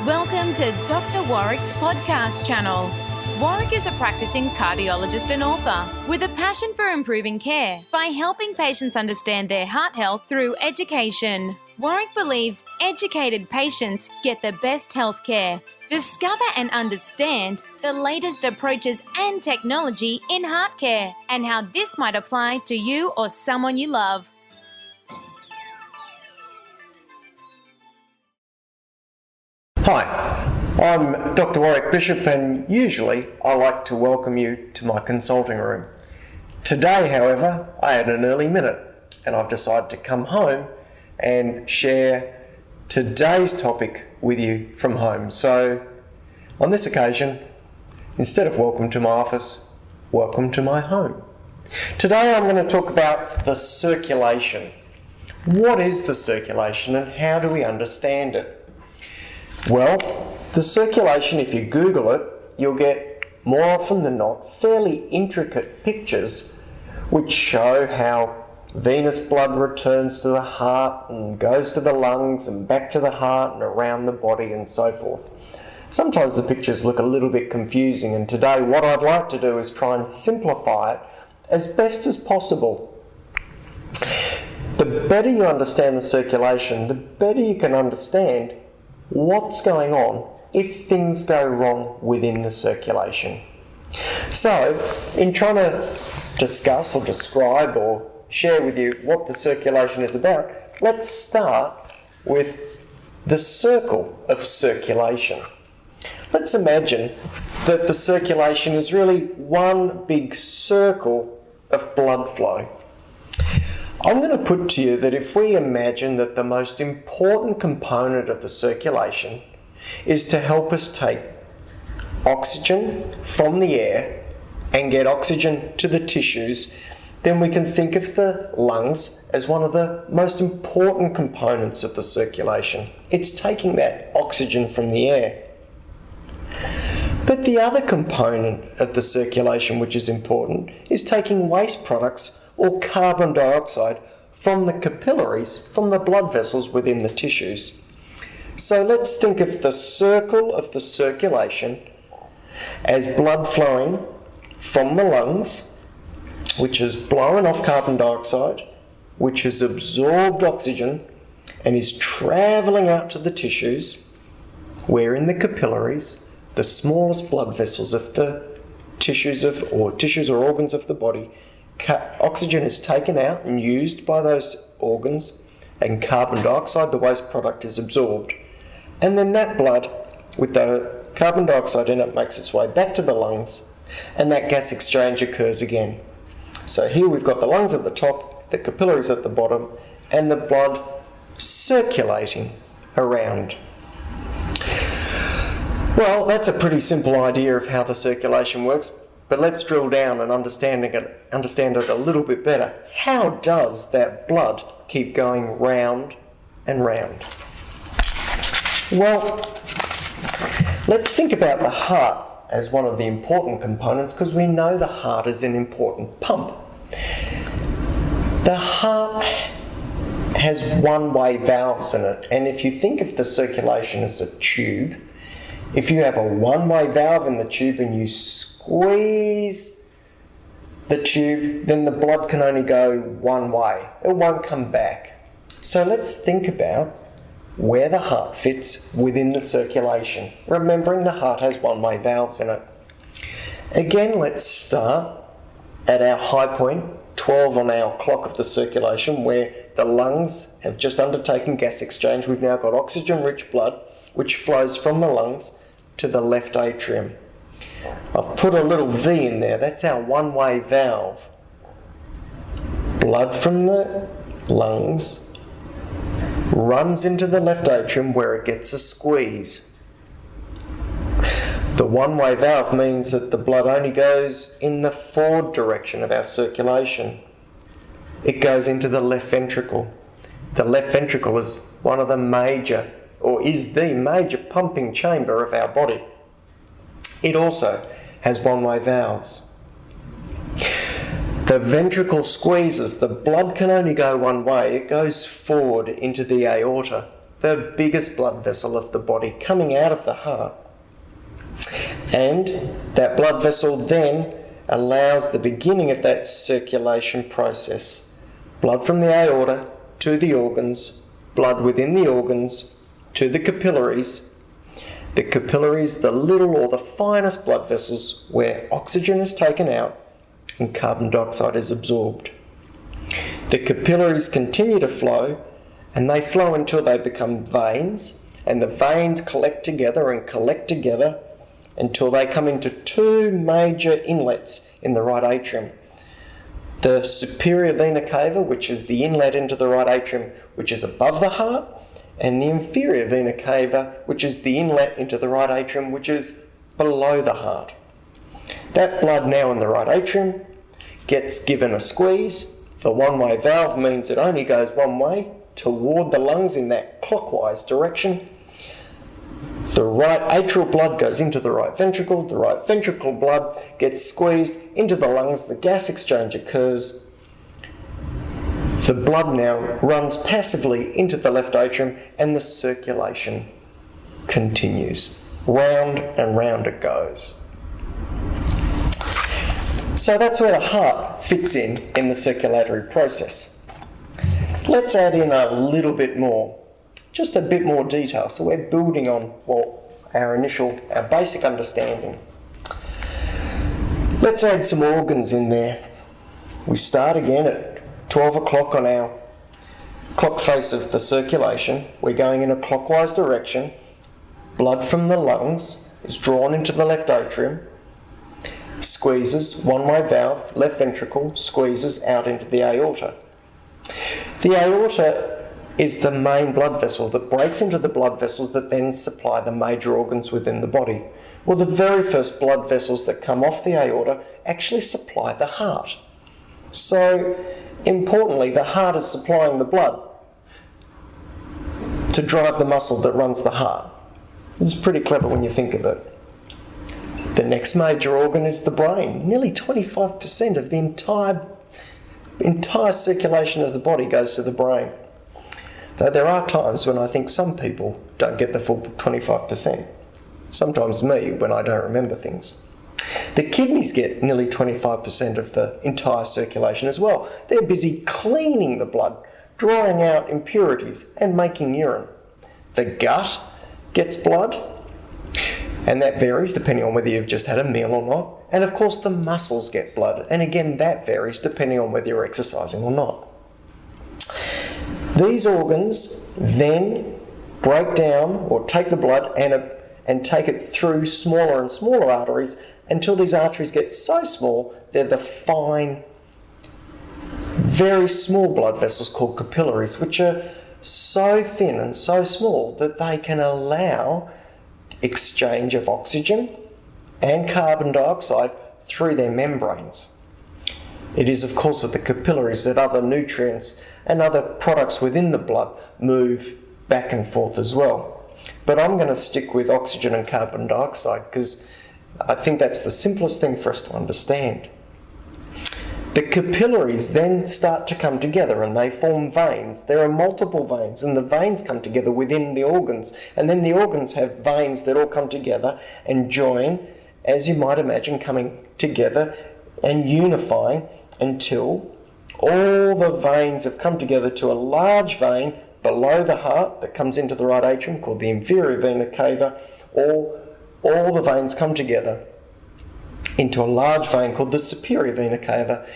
Welcome to Doctor Warrick's podcast channel. Warrick is a practising cardiologist and author with a passion for improving care by helping patients understand their heart health through education. Warrick believes educated patients get the best health care. Discover and understand the latest approaches and technology in heart care and how this might apply to you or someone you love. Hi, I'm Doctor Warrick Bishop, and usually I like to welcome you to my consulting room. Today, however, I had an early minute and I've decided to come home and share today's topic with you from home. So on this occasion, instead of welcome to my office, welcome to my home. Today I'm going to talk about the circulation. What is the circulation and how do we understand it? Well, the circulation, if you Google it, you'll get, more often than not, fairly intricate pictures which show how venous blood returns to the heart and goes to the lungs and back to the heart and around the body and so forth. Sometimes the pictures look a little bit confusing, and today what I'd like to do is try and simplify it as best as possible. The better you understand the circulation, the better you can understand what's going on if things go wrong within the circulation. So, in trying to discuss or describe or share with you what the circulation is about, let's start with the circle of circulation. Let's imagine that the circulation is really one big circle of blood flow. I'm going to put to you that if we imagine that the most important component of the circulation is to help us take oxygen from the air and get oxygen to the tissues, then we can think of the lungs as one of the most important components of the circulation. It's taking that oxygen from the air. But the other component of the circulation which is important is taking waste products or carbon dioxide from the capillaries, from the blood vessels within the tissues. So let's think of the circle of the circulation as blood flowing from the lungs, which has blown off carbon dioxide, which has absorbed oxygen and is travelling out to the tissues, where in the capillaries, the smallest blood vessels of the tissues or organs of the body, oxygen is taken out and used by those organs, and carbon dioxide, the waste product, is absorbed. And then that blood with the carbon dioxide in it makes its way back to the lungs, and that gas exchange occurs again. So here we've got the lungs at the top, the capillaries at the bottom, and the blood circulating around. Well, that's a pretty simple idea of how the circulation works. But let's drill down and understand it a little bit better. How does that blood keep going round and round? Well, let's think about the heart as one of the important components, because we know the heart is an important pump. The heart has one-way valves in it, and if you think of the circulation as a tube, if you have a one-way valve in the tube and you squeeze the tube, then the blood can only go one way. It won't come back. So let's think about where the heart fits within the circulation, remembering the heart has one-way valves in it. Again, let's start at our high point, 12 on our clock of the circulation, where the lungs have just undertaken gas exchange. We've now got oxygen-rich blood, which flows from the lungs to the left atrium. I've put a little V in there, that's our one-way valve. Blood from the lungs runs into the left atrium where it gets a squeeze. The one-way valve means that the blood only goes in the forward direction of our circulation. It goes into the left ventricle. The left ventricle is one of the major, or is the major pumping chamber of our body. It also has one-way valves. The ventricle squeezes, the blood can only go one way. It goes forward into the aorta. the biggest blood vessel of the body, coming out of the heart. And that blood vessel then allows the beginning of that circulation process. Blood from the aorta to the organs, blood within the organs to the capillaries. The capillaries, the little or the finest blood vessels where oxygen is taken out and carbon dioxide is absorbed. The capillaries continue to flow, and they flow until they become veins, and the veins collect together until they come into two major inlets in the right atrium. The superior vena cava, which is the inlet into the right atrium, which is above the heart, and the inferior vena cava, which is the inlet into the right atrium, which is below the heart. That blood now in the right atrium gets given a squeeze. The one-way valve means it only goes one way, toward the lungs in that clockwise direction. The right atrial blood goes into the right ventricle blood gets squeezed into the lungs, the gas exchange occurs. The blood now runs passively into the left atrium and the circulation continues. Round and round it goes. So that's where the heart fits in the circulatory process. Let's add in a little bit more, just a bit more detail. So we're building on our basic understanding. Let's add some organs in there. We start again at 12 o'clock on our clock face of the circulation. We're going in a clockwise direction. Blood from the lungs is drawn into the left atrium, squeezes, one-way valve, left ventricle, squeezes out into the aorta. The aorta is the main blood vessel that breaks into the blood vessels that then supply the major organs within the body. Well, the very first blood vessels that come off the aorta actually supply the heart. So, importantly, the heart is supplying the blood to drive the muscle that runs the heart. This is pretty clever when you think of it. The next major organ is the brain. Nearly 25% of the entire circulation of the body goes to the brain. Though there are times when I think some people don't get the full 25%. Sometimes me, when I don't remember things. The kidneys get nearly 25% of the entire circulation as well. They're busy cleaning the blood, drawing out impurities and making urine. The gut gets blood, and that varies depending on whether you've just had a meal or not. And of course the muscles get blood, and again that varies depending on whether you're exercising or not. These organs then break down or take the blood and take it through smaller and smaller arteries until these arteries get so small they're the fine, very small blood vessels called capillaries, which are so thin and so small that they can allow exchange of oxygen and carbon dioxide through their membranes. It is of course at the capillaries that other nutrients and other products within the blood move back and forth as well. But I'm going to stick with oxygen and carbon dioxide because I think that's the simplest thing for us to understand. The capillaries then start to come together and they form veins. There are multiple veins, and the veins come together within the organs, and then the organs have veins that all come together and join, as you might imagine, coming together and unifying until all the veins have come together to a large vein below the heart that comes into the right atrium called the inferior vena cava. All the veins come together into a large vein called the superior vena cava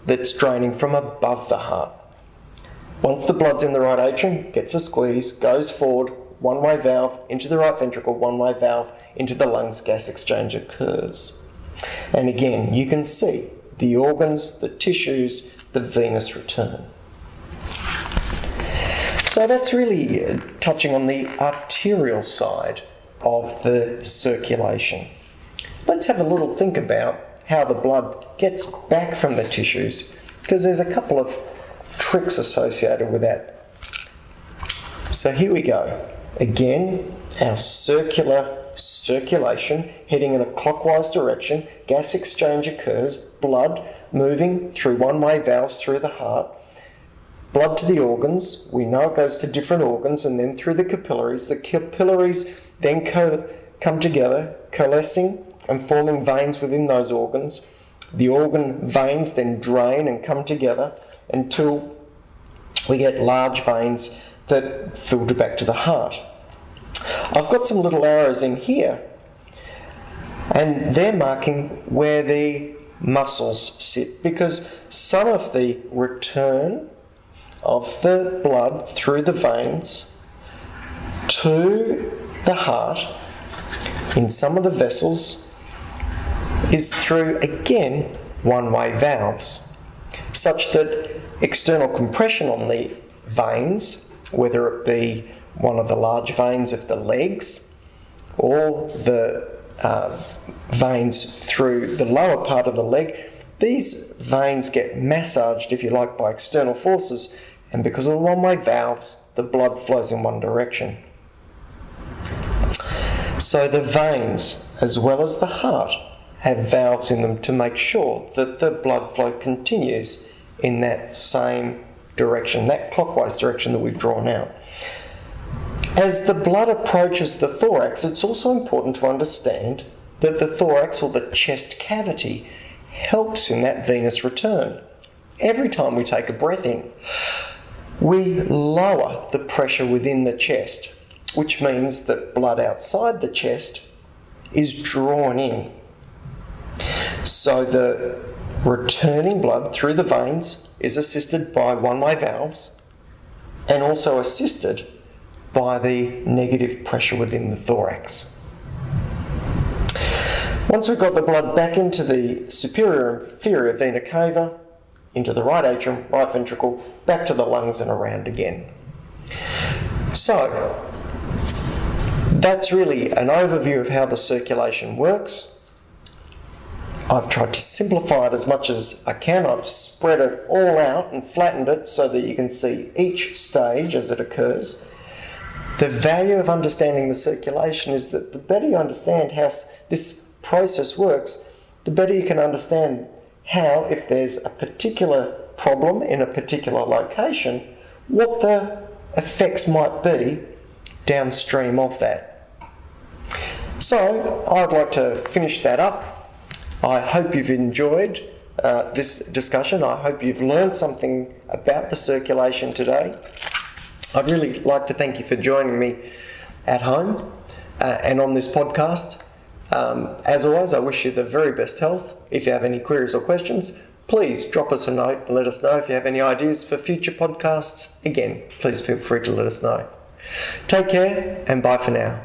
that's draining from above the heart. Once the blood's in the right atrium, gets a squeeze, goes forward, one-way valve into the right ventricle, one-way valve into the lungs, gas exchange occurs. And again, you can see the organs, the tissues, the venous return. So that's really touching on the arterial side of the circulation. Let's have a little think about how the blood gets back from the tissues, because there's a couple of tricks associated with that. So here we go. Again, our circulation heading in a clockwise direction, gas exchange occurs, blood moving through one-way valves through the heart. blood to the organs. We know it goes to different organs, and then through the capillaries. The capillaries then come together, coalescing and forming veins within those organs. The organ veins then drain and come together until we get large veins that filter back to the heart. I've got some little arrows in here, and they're marking where the muscles sit, because some of the return of the blood through the veins to the heart in some of the vessels is through, again, one-way valves, such that external compression on the veins, whether it be one of the large veins of the legs or the veins through the lower part of the leg, these veins get massaged, if you like, by external forces, and because of the one-way valves, the blood flows in one direction. So the veins, as well as the heart, have valves in them to make sure that the blood flow continues in that same direction, that clockwise direction that we've drawn out. As the blood approaches the thorax, it's also important to understand that the thorax, or the chest cavity, helps in that venous return. Every time we take a breath in, we lower the pressure within the chest, which means that blood outside the chest is drawn in. So the returning blood through the veins is assisted by one-way valves and also assisted by the negative pressure within the thorax. Once we've got the blood back into the superior and inferior vena cava, into the right atrium, right ventricle, back to the lungs and around again. So, that's really an overview of how the circulation works. I've tried to simplify it as much as I can. I've spread it all out and flattened it so that you can see each stage as it occurs. The value of understanding the circulation is that the better you understand how this process works, the better you can understand how, if there's a particular problem in a particular location, what the effects might be downstream of that. So I'd like to finish that up. I hope you've enjoyed this discussion. I hope you've learned something about the circulation today. I'd really like to thank you for joining me at home and on this podcast. As always, I wish you the very best health. If you have any queries or questions, please drop us a note and let us know. If you have any ideas for future podcasts, again, please feel free to let us know. Take care and bye for now.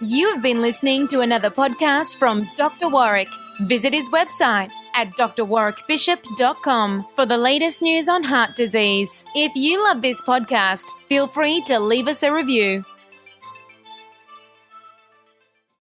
You have been listening to another podcast from Dr. Warrick. Visit his website at drwarrickbishop.com for the latest news on heart disease. If you love this podcast, feel free to leave us a review.